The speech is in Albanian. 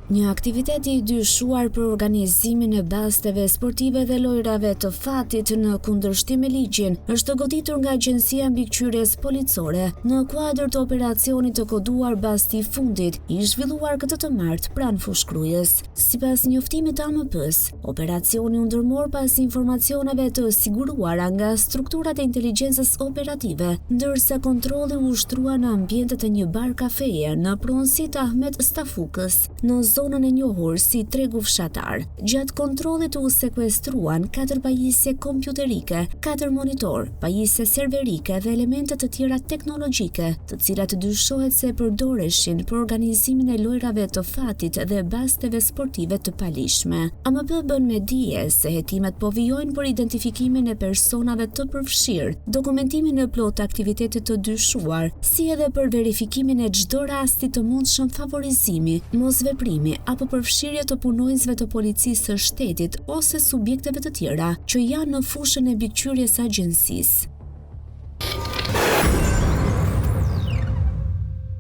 Një aktivitet i dyshuar për organizimin e basteve sportive dhe lojrave të fatit në kundërshtim me ligjin është goditur nga Agjencia Mbikëqyrjes Policore në kuadër të operacionit të koduar basti i fundit i zhvilluar këtë të martë pranë Fushkrujës. Sipas njoftimit të AMP-s, operacioni u ndërmor pas informacioneve të siguruara nga strukturat e inteligjencës operative, ndërsa kontrolli u ushtrua në ambientet e një bar kafeje në pronësi të Ahmet Stafukës, në zonën e njohur si Tregu Fshatar. Gjatë kontrollit u sekuestruan 4 pajisje kompjuterike, 4 monitor, pajisje serverike dhe elemente të tjera teknologjike, të cilat dyshohet se përdoreshin për organizimin e lojrave të fatit dhe basteve sportive të palishme. AMP bën me dije se hetimet po vijojnë për identifikimin e personave të përfshirë, dokumentimin e plot aktivitetit të dyshuar, si edhe për verifikimin e çdo rasti të mundshëm favorizimi, mosveprimi apo përfshirje të punonjësve të policisë së shtetit ose subjekteve të tjera që janë në fushën e mbikëqyrjes së agjencisë.